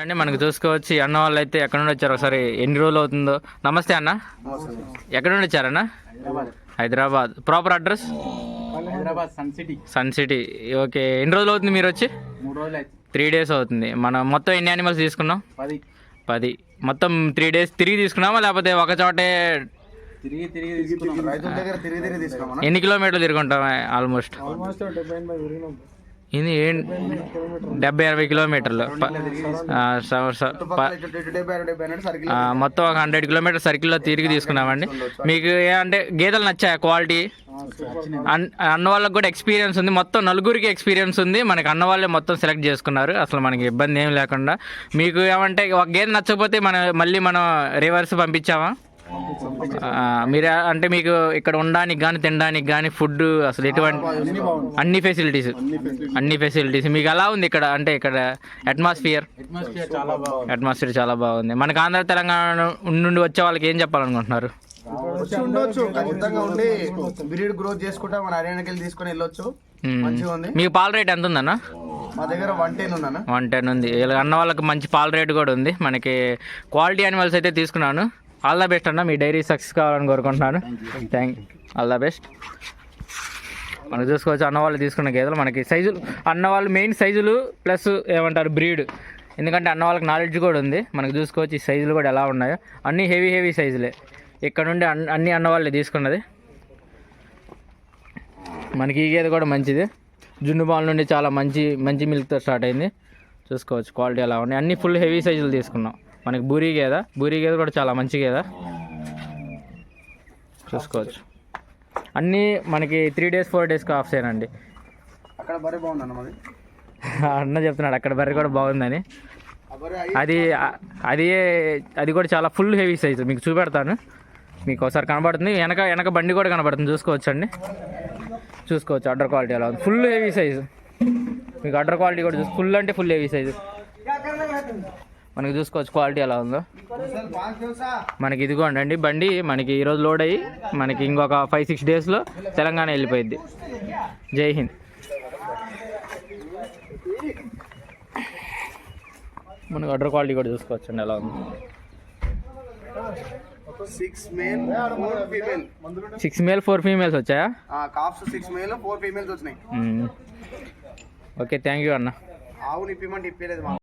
అండి మనకు చూసుకోవచ్చు అన్న వాళ్ళు అయితే ఎక్కడ నుండి వచ్చారు ఒకసారి ఎన్ని రోజులు అవుతుందో. నమస్తే అన్న, ఎక్కడ నుండి వచ్చారన్న? Hyderabad. Proper address? Sun City. Okay, ఎన్ని రోజులు అవుతుంది మీరు వచ్చి? 3 days అవుతుంది. మనం మొత్తం ఎన్ని యానిమల్స్ తీసుకున్నాం? 10. మొత్తం 3 days తిరిగి తీసుకున్నామా లేకపోతే ఒక చోటే? ఎన్ని కిలోమీటర్లు తిరుగుంటాం? ఆల్మోస్ట్ ఇది 70-80 కిలోమీటర్లు. మొత్తం ఒక 100 కిలోమీటర్ సర్కిల్లో తిరిగి తీసుకున్నామండి. మీకు అంటే గేదెలు నచ్చాయా? క్వాలిటీ అన్న వాళ్ళకి కూడా ఎక్స్పీరియన్స్ ఉంది, మొత్తం నలుగురికి ఎక్స్పీరియన్స్ ఉంది. మనకి అన్న వాళ్ళే మొత్తం సెలెక్ట్ చేసుకున్నారు, అసలు మనకి ఇబ్బంది ఏం లేకుండా. మీకు ఏమంటే ఒక గేదె నచ్చకపోతే మళ్ళీ మనం రివర్స్ పంపించామా? మీరు అంటే మీకు ఇక్కడ ఉండడానికి కానీ తినడానికి కానీ ఫుడ్ అసలు ఎటువంటి అన్ని ఫెసిలిటీస్ మీకు ఎలా ఉంది ఇక్కడ? అంటే ఇక్కడ అట్మాస్ఫియర్ చాలా బాగుంది. మనకు ఆంధ్ర తెలంగాణ నుండి వచ్చే వాళ్ళకి ఏం చెప్పాలనుకుంటున్నారు? మీకు పాల రేట్ ఎంత ఉందన్న? మా దగ్గర 110 ఉంది. అన్న వాళ్ళకి మంచి పాల రేటు కూడా ఉంది. మనకి క్వాలిటీ యానిమల్స్ అయితే తీసుకున్నాను. ఆల్ ద బెస్ట్ అన్న, మీ డైరీ సక్సెస్ కావాలని కోరుకుంటున్నాను. All the best. మనకు చూసుకోవచ్చు అన్న వాళ్ళు తీసుకున్న గేదెలు మనకి సైజులు, అన్న వాళ్ళు మెయిన్ సైజులు ప్లస్ ఏమంటారు బ్రీడ్, ఎందుకంటే అన్న వాళ్ళకి నాలెడ్జ్ కూడా ఉంది. మనకు చూసుకోవచ్చు ఈ సైజులు కూడా ఎలా ఉన్నాయో, అన్నీ హెవీ సైజులే. ఇక్కడ నుండి అన్ని అన్న వాళ్ళే తీసుకున్నది. మనకి ఈ గేదె కూడా మంచిది, జున్ను పాల నుండి చాలా మంచి మిల్క్తో స్టార్ట్ అయింది. చూసుకోవచ్చు క్వాలిటీ ఎలా ఉన్నాయి, అన్నీ ఫుల్ హెవీ సైజులు తీసుకున్నాం. మనకి బూరీ గేదె కూడా చాలా మంచి గేదె. చూసుకోవచ్చు అన్నీ మనకి 3 days 4 days ఆఫ్సేనండి. అక్కడ బర్రె బాగుందన్న మరి అన్న చెప్తున్నాడు అక్కడ బర్రె కూడా బాగుందని. అది కూడా చాలా ఫుల్ హెవీ సైజు. మీకు చూపెడతాను, మీకు ఒకసారి కనబడుతుంది. వెనక బండి కూడా కనబడుతుంది. చూసుకోవచ్చు అండి, చూసుకోవచ్చు అడ్డర్ క్వాలిటీ ఎలా ఉంది, ఫుల్ హెవీ సైజు. మీకు అడ్డర్ క్వాలిటీ కూడా ఫుల్ అంటే ఫుల్ హెవీ సైజు. మనకి చూసుకోవచ్చు క్వాలిటీ ఎలా ఉందో. మనకి ఇదిగోండి బండి మనకి ఈరోజు లోడ్ అయ్యి మనకి ఇంకొక 5-6 daysలో తెలంగాణ వెళ్ళిపోయింది. జై హింద్. మనకు అడ్డర్ క్వాలిటీ కూడా చూసుకోవచ్చు అండి ఎలా ఉంది. 6 male 4 female. 6 male 4 females వచ్చాయా? కాఫ్స్ 6 male 4 females వచ్చినాయి. ఓకే, థ్యాంక్ యూ అన్న. ఆవుని ఇప్పిమంటే ఇప్పలేదు.